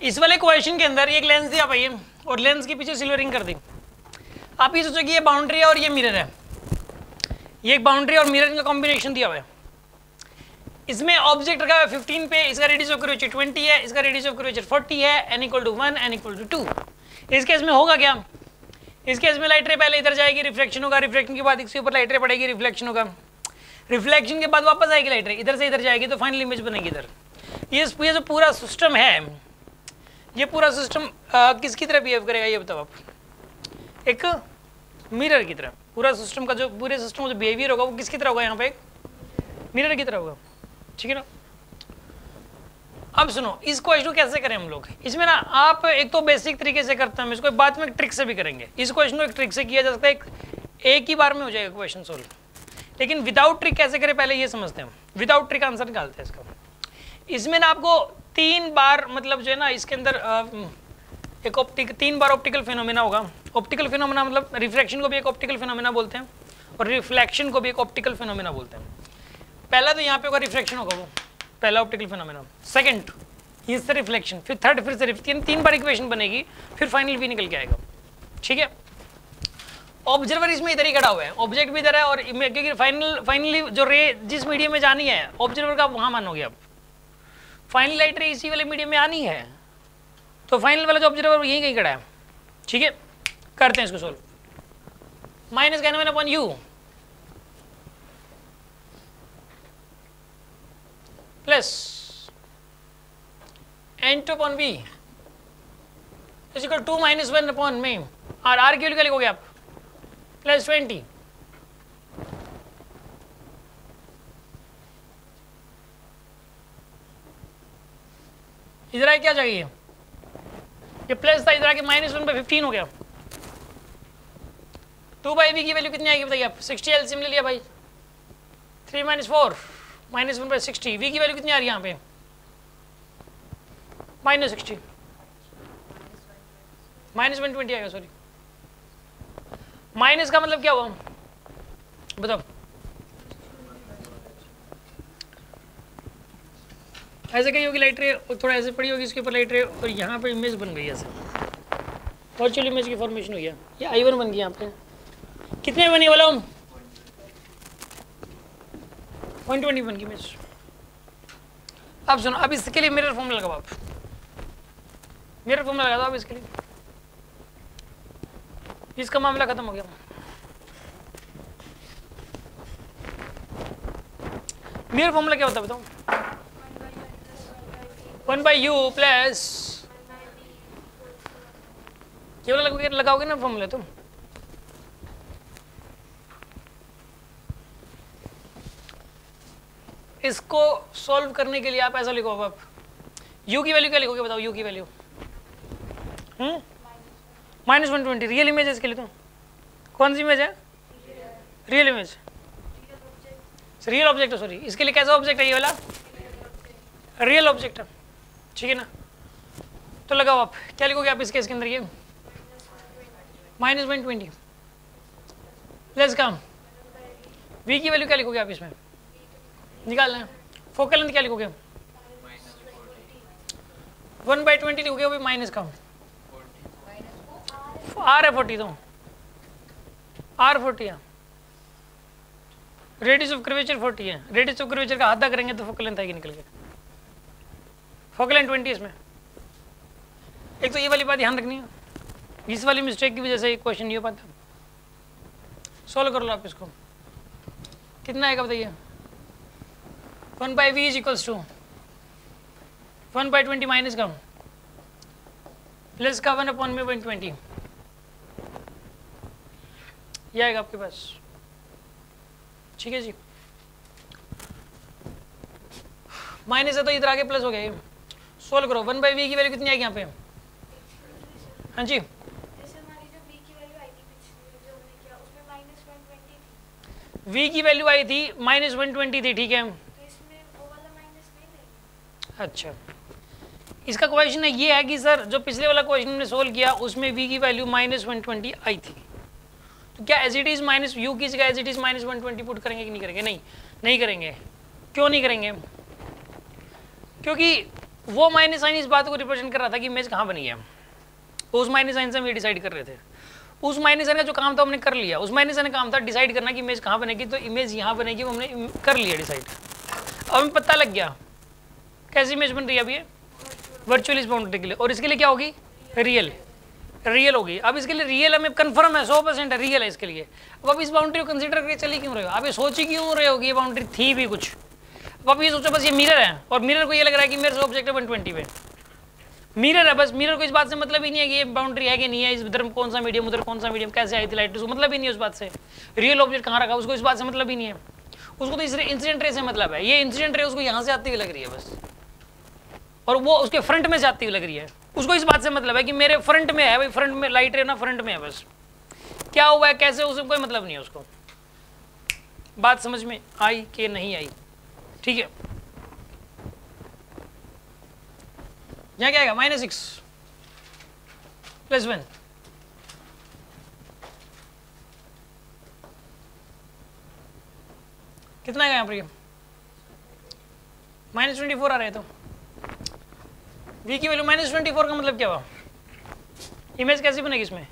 इस वाले क्वेश्चन के अंदर एक लेंस दिया भाई और लेंस के पीछे सिल्वरिंग कर दी। आप ये सोचो कि ये बाउंड्री है और ये मिरर है, ये एक बाउंड्री और मिरर का कॉम्बिनेशन दिया हुआ है। इसमें ऑब्जेक्ट रखा हुआ है 15 पे, इसका रेडियस ऑफ कर्वेचर 20 है, इसका रेडियस ऑफ कर्वेचर 40 है, n = 1 n = 2। इस केस में होगा क्या, इस केस में लाइट रे पहले इधर जाएगी, रिफ्लेक्शन होगा, रिफ्लेक्शन के बाद इसके ऊपर लाइट रे पड़ेगी, रिफ्लेक्शन होगा, रिफ्लेक्शन के बाद वापस आएगी लाइट रे, इधर से इधर जाएगी तो फाइनल इमेज बनेगी इधर। ये जो पूरा सिस्टम है, ये पूरा सिस्टम किसकी तरह बिहेव करेगा ये बताओ आप? एक मिरर की तरह। पूरा सिस्टम का जो पूरे सिस्टम का जो बिहेवियर होगा वो किसकी तरह होगा? यहाँ पे एक मिरर की तरह होगा, ठीक है ना। अब सुनो, इस क्वेश्चन को कैसे करें हम लोग? इसमें ना आप एक तो बेसिक तरीके से करते हैं, हम इसको बाद में एक ट्रिक से भी करेंगे। इस क्वेश्चन को एक ट्रिक से किया जा सकता है, एक ही बार में हो जाएगा क्वेश्चन सोल्व। लेकिन विदाउट ट्रिक कैसे करें पहले ये समझते हैं हम। विदाउट ट्रिक आंसर निकालते हैं इसका। इसमें ना आपको 3 बार मतलब जो है ना इसके अंदर एक 3 बार ऑप्टिकल फिनोमेना होगा। ऑप्टिकल फिनोमेना मतलब रिफ्रैक्शन को भी एक ऑप्टिकल फिनोमेना बोलते हैं और रिफ्लेक्शन को भी एक ऑप्टिकल फिनोमेना बोलते हैं। पहला तो यहाँ पे होगा रिफ्रैक्शन होगा, वो पहला ऑप्टिकल फिनोमेना। सेकंड इससे रिफ्लेक्शन, फिर थर्ड फिर से 3 बार इक्वेशन बनेगी, फिर फाइनल भी निकल के आएगा, ठीक है। ऑब्जर्वर इसमें इधर ही खड़ा हुआ है, ऑब्जेक्ट भी इधर है और क्योंकि फाइनली जो रे जिस मीडियम में जानी है ऑब्जर्वर का वहाँ मानोगे आप। फाइनल लाइट रे इसी वाले मीडियम में आनी है तो फाइनल वाला जो ऑब्जर्वर यहीं कहीं खड़ा है, ठीक है। करते हैं इसको सोल्व। माइनस का n1 upon u plus n2 upon v is equal to -1 upon में और r की वैल्यू क्या लिखोगे आप? +20। इधर आए क्या चाहिए? ये प्लस था, इधर आके -1/15 हो गया। 2/v की वैल्यू कितनी आएगी बताइए आप? 60 एलसीएम ले लिया भाई, 3 - 4 -1/60। v की वैल्यू कितनी आ रही है यहाँ पे? -60 -120 आएगा, सॉरी। माइनस का मतलब क्या हुआ बताओ? ऐसे कही होगी लाइट रे, थोड़ा ऐसे पड़ी होगी इसके ऊपर लाइट रे और यहाँ पे इमेज बन गई ऐसे, वर्चुअल इमेज की फॉर्मेशन हो गया। ये I1 बन गई यहाँ पे। कितने बनी वाला हम? 120 बन गई इमेज। अब सुनो, अब इसके लिए मिरर फॉर्मूला लगाओ आप, मिरर फॉर्मूला लगा दो आप इसके लिए। इसका मामला खत्म हो गया। मिरर फॉर्मूला क्या होता है बताओ? 1/u प्लस केवल लगाओगे ना फॉर्मूला तुम। इसको सॉल्व करने के लिए आप ऐसा लिखो आप u की वैल्यू क्या लिखोगे बताओ? u की वैल्यू -120 रियल इमेज है इसके लिए। तो कौन सी इमेज है? रियल इमेज, रियल ऑब्जेक्ट है, सॉरी। इसके लिए कैसा ऑब्जेक्ट है ये वाला? रियल ऑब्जेक्ट है, ठीक है ना। तो लगाओ आप, क्या लिखोगे आप इसके अंदर? ये -120 प्लस का v की वैल्यू क्या लिखोगे आप इसमें? निकालना है। फोकल लेंथ क्या लिखोगे? 1/20 लिखोगे, वो भी माइनस का r है 40, तो r 40 है। रेडियस ऑफ कर्वेचर 40 है, रेडियस ऑफ कर्वेचर का आधा करेंगे तो फोकल लेंथ आएगी निकल के। फोकल लेंथ 20 इसमें। एक तो ये वाली बात ध्यान रखनी है, इस वाली मिस्टेक की वजह से क्वेश्चन नहीं हो पाता। सोल्व कर लो आप इसको। कितना आएगा बताइए? 1/v is equals to 1/20 minus का प्लस का 1/120, ये आएगा आपके पास, ठीक है जी। माइनस है तो इधर आगे प्लस हो गया। ये सोल्व करो। 1/v की वैल्यू कितनी आएगी यहाँ पे? हाँ जी, v की वैल्यू आई थी -120 थी, ठीक है। अच्छा, इसका क्वेश्चन है ये है कि सर जो पिछले वाला क्वेश्चन हमने सोल्व किया उसमें v की वैल्यू -120 आई थी, तो क्या as it is minus u की जगह एज इट इज -120 पुट करेंगे कि नहीं करेंगे? नहीं करेंगे। क्यों नहीं करेंगे? क्योंकि वो माइनस साइन इस बात को रिप्रेजेंट कर रहा था कि इमेज कहाँ बनी है, उस माइनस साइन से हम ये डिसाइड कर रहे थे। उस माइनस साइन का जो काम था हमने कर लिया, उस माइनस साइन का काम था डिसाइड करना कि इमेज कहाँ बनेगी, तो इमेज यहाँ बनेगी, वो हमने कर लिया डिसाइड। अब हमें पता लग गया कैसी इमेज बन रही है, अब ये वर्चुअल इस बाउंड्री के लिए, और इसके लिए क्या होगी, रियल, रियल होगी। अब इसके लिए रियल हमें कंफर्म है, 100% है, रियल है इसके लिए। अब इस बाउंड्री को कंसीडर करके चली क्यों रहे हो, आप ये सोची क्यों रहे हो कि ये बाउंड्री थी भी कुछ। अब आप ये सोचो बस ये मिरर है, और मिरर को ये लग रहा है कि मेरे से ऑब्जेक्ट है 120 पे, मिरर है बस, मिरर को इस बात से मतलब ही नहीं है कि ये बाउंड्री है कि नहीं है, इस इधर कौन सा मीडियम उधर कौन सा मीडियम कैसे आई थी लाइट, उसको मतलब ही नहीं है उस बात से। रियल ऑब्जेक्ट कहाँ रखा उसको इस बात से मतलब ही नहीं है, उसको तो इस इंसिडेंट रे से मतलब है। ये इंसिडेंट रे उसको यहाँ से आती हुई लग रही है बस, और वो उसके फ्रंट में से आती हुई लग रही है, उसको इस बात से मतलब है कि मेरे फ्रंट में है भाई, फ्रंट में लाइट रे ना फ्रंट में है, बस क्या हुआ है कैसे उसे कोई मतलब नहीं है उसको। बात समझ में आई कि नहीं आई, ठीक है। यहाँ क्या आएगा, -6 +1, कितना आएगा यहाँ पर, ये -24 आ रहे हैं। तो v की वैल्यू -24 का मतलब क्या हुआ, इमेज कैसी बनेगी इसमें,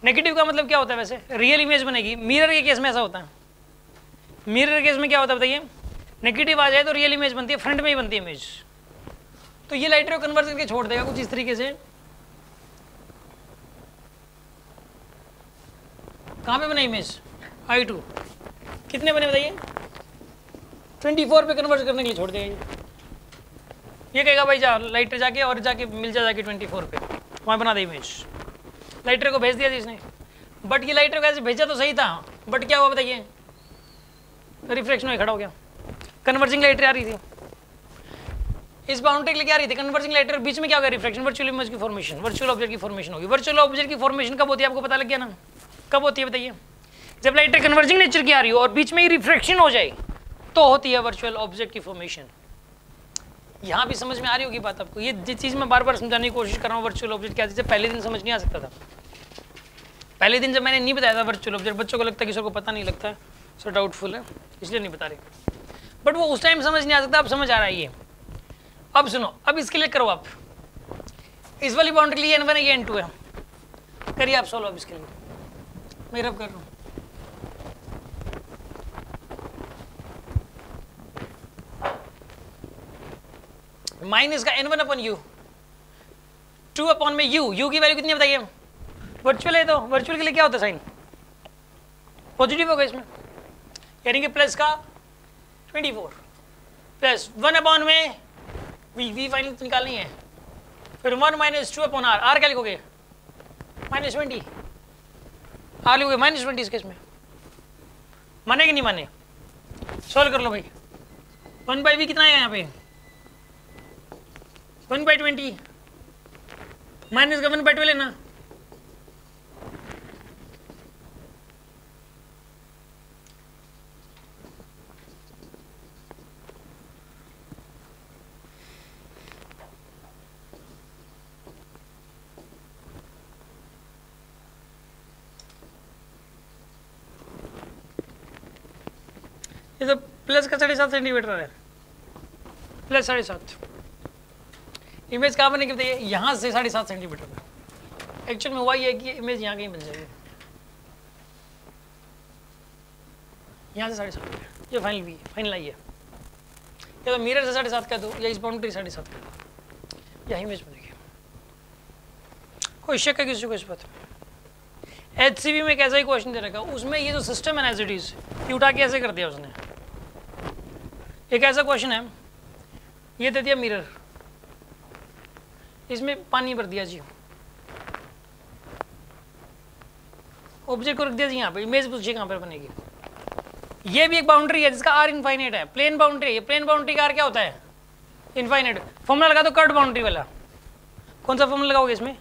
नेगेटिव का मतलब क्या होता है वैसे, रियल इमेज बनेगी। मिरर के केस में ऐसा होता है, मिरर के केस में क्या होता है बताइए, नेगेटिव आ जाए तो रियल इमेज बनती है, फ्रंट में ही बनती है इमेज। तो ये लाइट रे को कन्वर्ट करके छोड़ देगा कुछ इस तरीके से, कहाँ पे बना इमेज, I2 कितने बने बताइए, 24 पे कन्वर्ट करने के लिए छोड़ देगा ये कहेगा भाई जा लाइट रे जाके और जाके मिल जाके 24 पे, वहाँ बना दे इमेज। लाइट रे को भेज दिया जिसने, बट ये लाइट रे को ऐसे भेजा तो सही था, बट क्या हुआ बताइए, रिफ्लेक्शन में खड़ा हो गया। कन्वर्जिंग लाइट रे आ रही थी इस बाउंड्री के लिए, क्या आ रही थी कन्वर्जिंग लाइट रे, बीच में क्या होगा रिफ्लेक्शन, वर्चुअल इमेज की फॉर्मेशन, वर्चुअल ऑब्जेक्ट की फॉर्मेशन होगी। वर्चुअल ऑब्जेक्ट की फॉर्मेशन कब होती है आपको पता लग गया ना, कब होती है बताइए, जब लाइट रे कन्वर्जिंग नेचर की आ रही हो और बीच में ही रिफ्लेक्शन हो जाए तो होती है वर्चुअल ऑब्जेक्ट की फॉर्मेशन। यहाँ भी समझ में आ रही होगी बात आपको, ये चीज़ मैं बार बार समझाने की कोशिश कर रहा हूँ। वर्चुअल ऑब्जेक्ट क्या चीज़ है, पहले दिन समझ नहीं आ सकता था, पहले दिन जब मैंने नहीं बताया था वर्चुअल ऑब्जेक्ट, बच्चों को लगता है किसी को पता नहीं लगता है, सो डाउटफुल है इसलिए नहीं बता रहे, बट वो उस टाइम समझ नहीं आ सकता, अब समझ आ रहा है ये। अब सुनो, अब इसके लिए करो आप, इस वाली बाउंड्री के लिए N1 है ये N2 है, करिए आप सॉल्व अब इसके लिए, मैं रब कर रहा हूँ। माइनस का N1 अपॉन U, 2 अपॉन में U की वैल्यू कितनी बताइए, वर्चुअल है तो वर्चुअल के लिए क्या होता है साइन, पॉजिटिव होगा इसमें, यानी कि प्लस का 24 प्लस 1 अपॉन में V फाइनल निकालनी है, फिर 1 - 2 अपॉन R क्या लिखोगे -20, R लिखोगे -20 इस केस में, माने कि नहीं माने, सॉल्व कर लो भाई। 1/V कितना आएगा यहाँ पे 1/20, माइनस का 1/12 लेना, ये तो प्लस का 7.5 सेंटीमीटर है, प्लस 7.5, इमेज कहाँ बनेगी बताइए, यहाँ से 7.5 सेंटीमीटर में। एक्चुअल में हुआ ये है कि इमेज यहाँ कहीं बन जाएगी, यहाँ से 7.5, ये फाइनल भी फाइनल आई है, या तो मिरर से 7.5 कह दो या इस बाउंड्री 7.5 कह दो, यही इमेज बनेगी। कोई शक है किसी को इस बात में? HCV में एक ऐसा ही क्वेश्चन दे रखा, उसमें ये जो सिस्टम है ना एज इट इज, ये उठा के ऐसे कर दिया उसने। एक ऐसा क्वेश्चन है, ये दे दिया मिरर, इसमें पानी भर दिया जी, ऑब्जेक्ट को रख दिया जी यहाँ पे, इमेज पूछिए कहाँ पर बनेगी। ये भी एक बाउंड्री है जिसका R इनफाइनाइट है, प्लेन बाउंड्री है, प्लेन बाउंड्री का R क्या होता है इनफाइनाइट। फॉर्मूला लगा दो कर्व बाउंड्री वाला, कौन सा फॉर्मूला लगाओगे इसमें,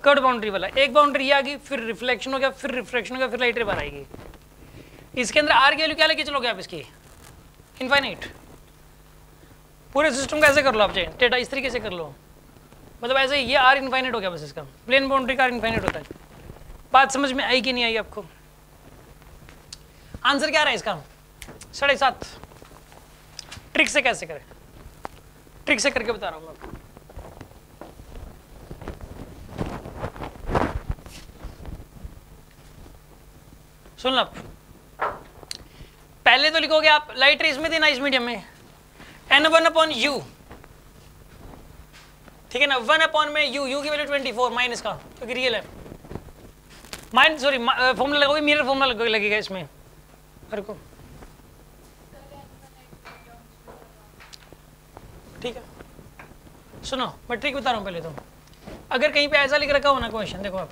कर्व बाउंड्री वाला। एक बाउंड्री आ गई, फिर रिफ्लेक्शन हो गया, फिर रिफ्लेक्शन हो गया, फिर लाइट रे बाहर आएगी। इसके अंदर R की वैल्यू क्या लेके चलोगे आप इसकी, इनफाइनाइट। पूरे सिस्टम को ऐसे कर लो आप, चाहे टेटा इस तरीके से कर लो, मतलब ऐसे ये R इनफाइनाइट हो गया बस, इसका प्लेन बाउंड्री का R इनफाइनाइट होता है। बात समझ में आई कि नहीं आई आपको? आंसर क्या रहा है इसका 7.5। ट्रिक से कैसे करें, ट्रिक से करके बता रहा हूँ मैं आपको। सुन लो आप, पहले तो लिखोगे आप लाइट रेस में थी ना इस मीडियम में, n1 अपॉन u, ठीक है ना, 1 अपॉन में u की वैल्यू 24 माइनस का क्योंकि रियल है, माइनस सॉरी फॉर्मूला लगोगे, मिरर फॉर्मूला लगेगा इसमें हर को, ठीक है। सुनो मैं ट्रिक बता रहा हूँ पहले तो, अगर कहीं पे ऐसा लिख रखा हो ना क्वेश्चन, देखो आप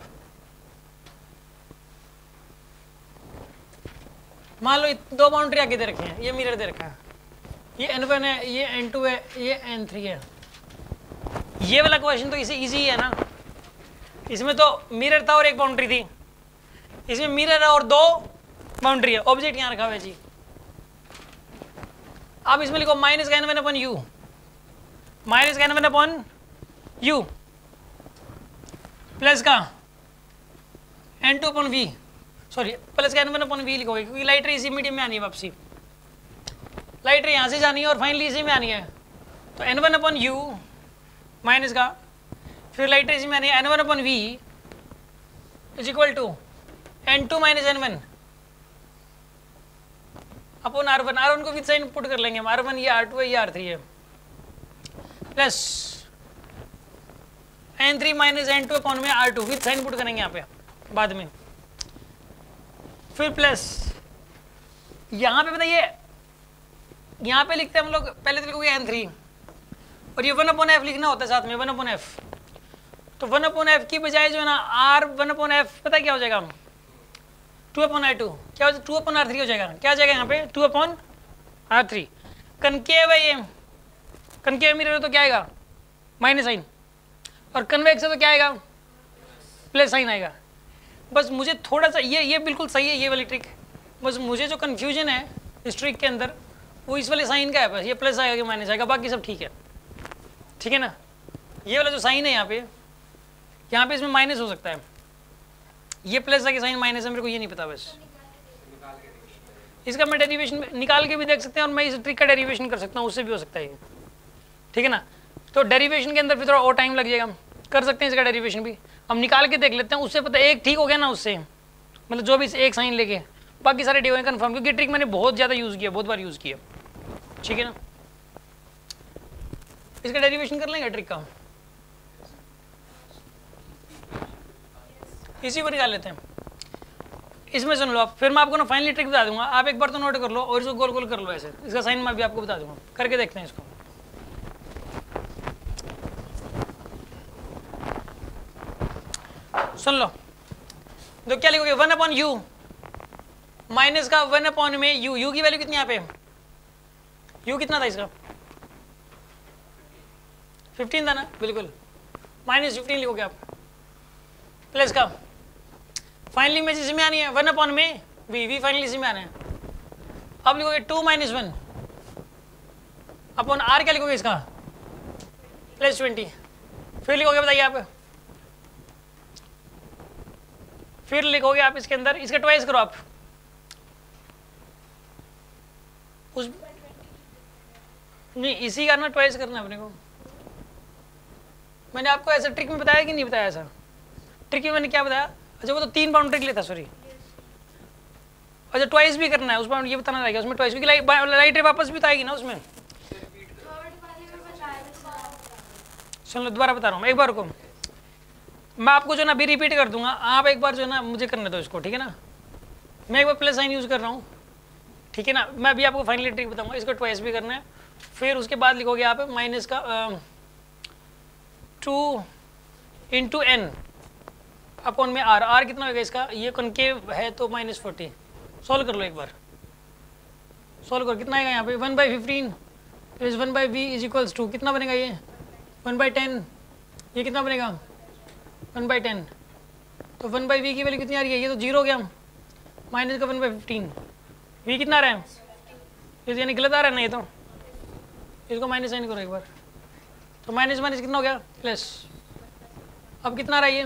मान लो दो बाउंड्री आगे दे रखे हैं, ये मिरर दे रखा है, ये n1 है, ये n2 है, ये n3 है, ये वाला क्वेश्चन तो इसे इजी है ना, इसमें तो मिरर था और एक बाउंड्री थी, इसमें मिरर है और दो बाउंड्री है, ऑब्जेक्ट यहाँ रखा हुआ है जी। अब इसमें लिखो माइनस का n1 अपॉन यू, माइनस का n1 अपॉन यू प्लस का n2 upon we, sorry plus का n1 अपॉन वी लिखोगे क्योंकि लाइट रे इसी मीडियम में आनी है वापसी, लाइट रे यहाँ से जानी है और फाइनली इसी में आनी है, तो n1 अपॉन यू माइनस का, फिर लाइट रे इसी में आनी है n1 upon V is equal to n2 minus n1 upon r1, r1 को विद साइन पुट कर लेंगे हम, r1 ये r2 है ये r3 है, plus n3 minus n2 upon में r2 विद साइन पुट करेंगे यहाँ पे बाद में, फिर प्लस यहाँ पे बताइए, यहाँ पे लिखते हैं हम लोग, पहले तो लिखोगे n3 और ये 1 अपॉन f लिखना होता है साथ में 1 अपॉन f, तो 1 अपॉन f की बजाय जो है ना r 1 अपॉन f पता क्या हो जाएगा, 2 अपॉन r2 क्या हो जाएगा, 2 अपॉन r3 हो जाएगा, क्या हो जाएगा यहाँ पे 2 अपॉन r3, कनकेव है ये, कनकेव मिरर तो क्या आएगा माइनस साइन, और कन्वेक्स है तो क्या आएगा प्लस साइन आएगा। बस मुझे थोड़ा सा ये बिल्कुल सही है ये वाली ट्रिक, बस मुझे जो कन्फ्यूजन है इस ट्रिक के अंदर वो इस वाले साइन का है, बस ये प्लस आएगा कि माइनस आएगा, बाकी सब ठीक है, ठीक है ना। ये वाला जो साइन है यहाँ पे इसमें माइनस हो सकता है, ये प्लस है कि साइन माइनस है मेरे को ये नहीं पता, बस इसका मैं डेरिवेशन निकाल के भी देख सकते हैं और मैं इस ट्रिक का डेरिवेशन कर सकता हूँ, उससे भी हो सकता है ये, ठीक है ना। तो डेरिवेशन के अंदर फिर थोड़ा और टाइम लग जाएगा, कर सकते हैं इसका डेरिवेशन भी, हम निकाल के देख लेते हैं, उससे पता एक ठीक हो गया ना, उससे मतलब जो भी एक साइन लेके बाकी सारे डी कन्फर्म, क्योंकि ट्रिक मैंने बहुत ज़्यादा यूज़ किया, बहुत बार यूज़ किया, ठीक है ना। इसका डेरिवेशन कर लेंगे ट्रिक का, इसी को निकाल लेते हैं। इसमें सुन लो आप, फिर मैं आपको ना फाइनली ट्रिक बता दूंगा, आप एक बार तो नोट कर लो और इसको गोल गोल कर लो ऐसे, इसका साइन मैं भी आपको बता दूंगा, करके देखते हैं इसको। सुन लो तो क्या लिखोगे 1 अपॉन यू माइनस का 1 अपॉन में यू की वैल्यू कितनी यहाँ पे, यू कितना था इसका 15 था ना, बिल्कुल माइनस 15 लिखोगे आप, प्लस का फाइनली में इसी में आनी है 1 अपॉन में वी फाइनली इसी में आना है। अब लिखोगे 2 माइनस 1 अपॉन आर, क्या लिखोगे इसका प्लस 20, फिर लिखोगे बताइए आप, फिर लिखोगे आप इसके अंदर, इसका ट्वाइस करो आप, उस नहीं इसी का ना ट्वाइस करना है अपने को, मैंने आपको ऐसा ट्रिक में बताया कि नहीं बताया, ऐसा ट्रिक में मैंने क्या बताया, अच्छा वो तो 3 बाउंड्री के लिए था, सॉरी, अच्छा ट्वाइस भी करना है उस बाउंड्री, ये बताना रहेगा उसमें ट्वाइस, क्योंकि लाइट रे वापस भी तो आएगी ना उसमें। सुन लो दोबारा बता रहा हूँ, एक बार को मैं आपको जो ना अभी रिपीट कर दूंगा, आप एक बार जो है ना मुझे करने दो इसको, ठीक है ना। मैं एक बार प्लस साइन यूज़ कर रहा हूँ, ठीक है ना, मैं अभी आपको फाइनली ट्रिक बताऊंगा, इसको ट्वाइस भी करना है, फिर उसके बाद लिखोगे आप माइनस का 2 इंटू एन अपॉन में आर कितना होगा इसका, ये कनकेव है तो -40, सॉल्व कर लो एक बार, सॉल्व करो कितना आएगा यहाँ पे 1/15 is 1/v is equals to कितना बनेगा ये 1/10, ये कितना बनेगा 1/10, तो 1/v की वैल्यू कितनी आ रही है, ये तो 0 हो गया, माइनस का 1/15, v कितना आ रहा है, ये यानी गलत आ रहा है ना, ये तो इसको माइनस साइन करो एक बार, तो माइनस माइनस कितना हो गया प्लस, अब कितना आ रहा है ये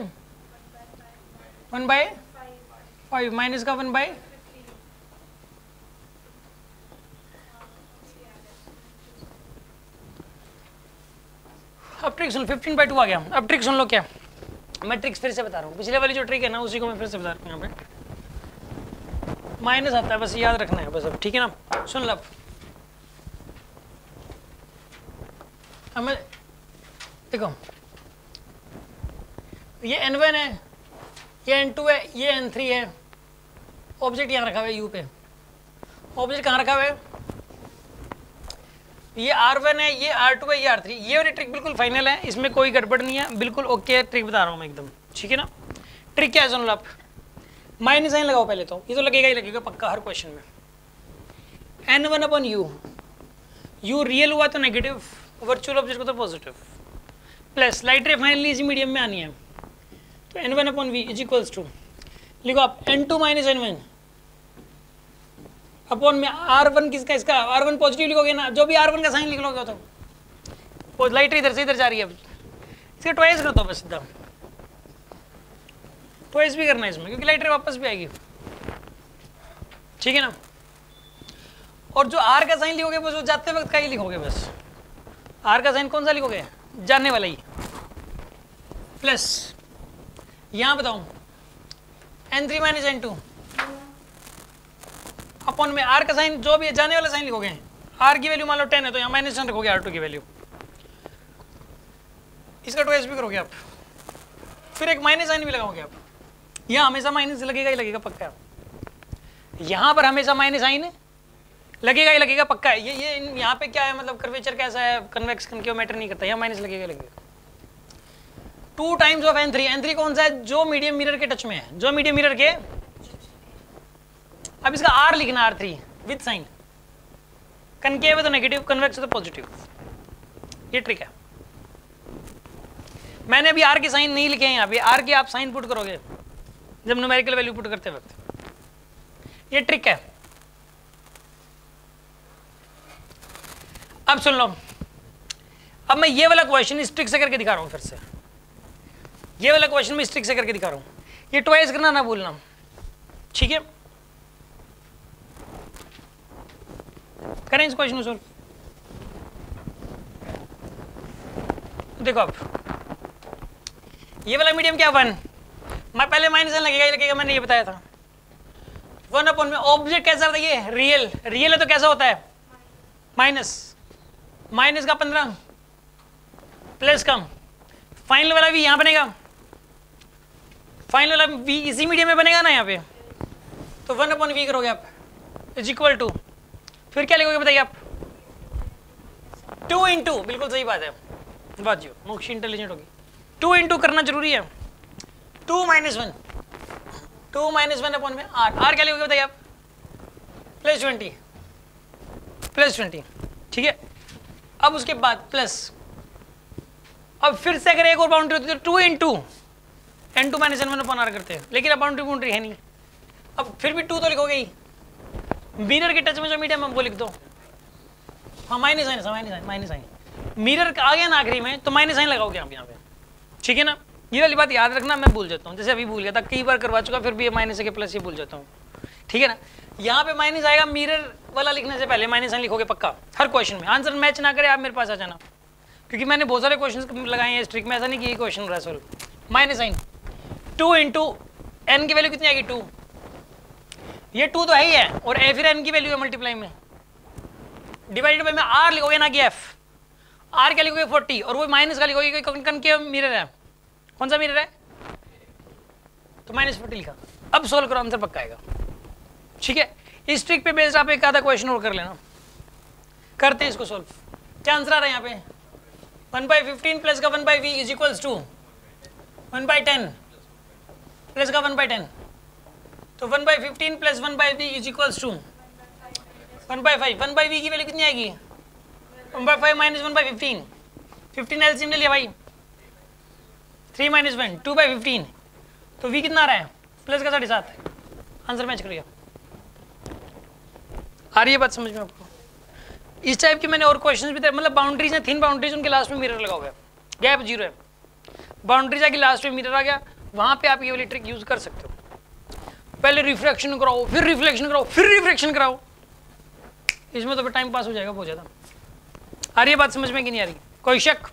1/5 माइनस का 1/, अब ट्रिक सुन 15/2 आ गया। अब ट्रिक सुन लो, क्या मैं ट्रिक्स फिर से बता रहा हूँ, पिछले वाली जो ट्रिक है ना उसी को मैं फिर से बता रहा हूँ यहाँ पे। माइनस आता है, बस याद रखना है बस अब, ठीक है ना। सुन लो हमें, देखो ये N1 है, ये N2 है, ये N3 है, ऑब्जेक्ट यहाँ रखा हुआ है U पे, ऑब्जेक्ट कहाँ रखा हुआ है, ये R1 है, ये R2 है, ये R3। ये वाली ट्रिक बिल्कुल फाइनल है, इसमें कोई गड़बड़ नहीं है, बिल्कुल ओके ट्रिक बता रहा हूँ मैं एकदम, ठीक है ना। ट्रिक क्या है सुन लो आप, माइनस साइन लगाओ पहले, तो ये तो लगेगा ही लगेगा पक्का हर क्वेश्चन में। N1 upon U, U real हुआ तो नेगेटिव, वर्चुअल ऑब्जेक्ट को तो positive, plus light ray finally इसी मीडियम में आनी है, तो N1 upon V is equals to, लिखो आप N2 माइनस N1 अपॉन में R1 किसका, इसका R1 पॉजिटिव लिखोगे ना, जो भी R1 का साइन लिख लोगे तो लाइट इधर से इधर जा रही है, इसके ट्वाइस कर दो बस सीधा, ट्वाइस भी करना है इसमें क्योंकि लाइट रे वापस भी आएगी, ठीक है ना। और जो R का साइन लिखोगे बस वो जाते वक्त का ही लिखोगे, बस R का साइन कौन सा लिखोगे, जाने वाला ही, प्लस यहाँ बताओ N3 माइनस N2 अपॉन में R का साइन जो भी है जाने वाला साइन लिखोगे, R की वैल्यू मान लो 10 है तो यहाँ माइनस 10 रखोगे R2 की वैल्यू, इसका ट्वाइस भी करोगे आप, फिर एक माइनस साइन भी लगाओगे आप, यहाँ हमेशा माइनस लगेगा ही लगेगा पक्का, यहाँ पर हमेशा माइनस साइन लगेगा ही लगेगा पक्का है। ये यहाँ पे क्या है मतलब कर्वेचर कैसा है, कन्वेक्स कनकेव मैटर नहीं करता, यहाँ माइनस लगेगा लगेगा। 2 टाइम्स ऑफ N3, N3 कौन सा है, जो मीडियम मिरर के टच में है, जो मीडियम मिरर के, अब इसका R लिखना R3 विद साइन, कनकेव है तो नेगेटिव, कन्वेक्स है तो पॉजिटिव, ये ट्रिक है। मैंने अभी R के साइन नहीं लिखे हैं यहाँ पे, R के आप साइन पुट करोगे जब न्यूमेरिकल वैल्यू पुट करते वक्त, ये ट्रिक है। अब सुन लो, अब मैं ये वाला क्वेश्चन इस ट्रिक से करके दिखा रहा हूं, फिर से ये वाला क्वेश्चन मैं इस ट्रिक से करके दिखा रहा हूं, ये ट्वाइस करना ना भूलना, ठीक है। करें इस क्वेश्चन को सोल्व, देखो अब ये वाला मीडियम क्या 1, मैं पहले माइनस लगेगा ही लगेगा, मैंने ये बताया था 1 अपॉन में, ऑब्जेक्ट कैसा होता है ये रियल, रियल है तो कैसा होता है माइनस, माइनस का 15 प्लस का फाइनल वाला भी यहाँ बनेगा, फाइनल वाला भी इसी मीडियम में बनेगा ना यहाँ पे, तो 1 अपॉन वी करोगे आप इज इक्वल टू, फिर क्या लिखोगे बताइए आप 2 इंटू, बिल्कुल सही बात है, बात जो मोक्षी इंटेलिजेंट होगी, 2 इंटू करना जरूरी है, 2 माइनस 1, 2 माइनस 1 अपॉन में आर क्या लिखोगे बताइए आप प्लस 20, ठीक है। अब उसके बाद प्लस, अब फिर से अगर एक और बाउंड्री होती है तो 2 into N2 minus N1 upon are करते हैं, लेकिन अब बाउंड्री है नहीं, अब फिर भी 2 तो लिखोगे ही, मिरर के टच में जो मीडियम हमको लिख दो, हाँ माइनस साइन, मिरर आ गया ना आखिरी में तो माइनस साइन लगाओगे आप यहाँ पे, ठीक है ना। ये वाली बात याद रखना, मैं भूल जाता हूँ, जैसे अभी भूल गया था, कई बार करवा चुका, फिर भी माइनस के प्लस ये भूल जाता हूँ, ठीक है ना। यहाँ पे माइनस आएगा, मिरर वाला लिखने से पहले माइनस साइन लिखोगे पक्का हर क्वेश्चन में, आंसर मैच ना करे आप मेरे पास आ जाना, क्योंकि मैंने बहुत सारे क्वेश्चन लगाए हैं इस ट्रिक में, ऐसा नहीं कि ये क्वेश्चन हो रहा है solve. Minus sign 2 into n की वैल्यू कितनी आएगी 2, ये 2 तो है ही है, और ए फिर एन की वैल्यू है मल्टीप्लाई में, डिवाइडेड बाय में आर लिखोगे ना कि एफ, आर क्या लिखोगे 40, और वो माइनस का लिखोगे कनकेव मिरर है, कौन सा मिरर है, तो -40 लिखा। अब सोल्व करो, आंसर पक्का आएगा, ठीक है। इस ट्रिक पे बेस्ड आप एक आधा क्वेश्चन और कर लेना, करते हैं इसको सोल्व। क्या आंसर आ रहा है यहाँ पे 1/15 प्लस का 1/v is equals to 1/10 plus का 1/10, तो 1/15 plus 1/v is equals to 1/5, 1/v की वैल्यू कितनी आएगी 1/5 माइनस 1/15, 15 एलसीएम ले लिया भाई, 3 माइनस 1 2/15, तो v कितना आ रहा है प्लस का 7.5, आंसर मैच कर गया। आ रही है बात समझ में आपको? इस टाइप के मैंने और क्वेश्चंस भी थे, मतलब बाउंड्रीज हैं, थिन बाउंड्रीज, उनके लास्ट में मिरर लगा हुआ है, गैप 0 है, बाउंड्रीज आके लास्ट में मिरर आ गया, वहां पे आप ये वाली ट्रिक यूज कर सकते हो। पहले रिफ्रैक्शन कराओ, फिर रिफ्लेक्शन कराओ, फिर रिफ्रैक्शन कराओ, इसमें तो फिर टाइम पास हो जाएगा बहुत ज्यादा। आ रही है बात समझ में कि नहीं आ रही? कोई शक?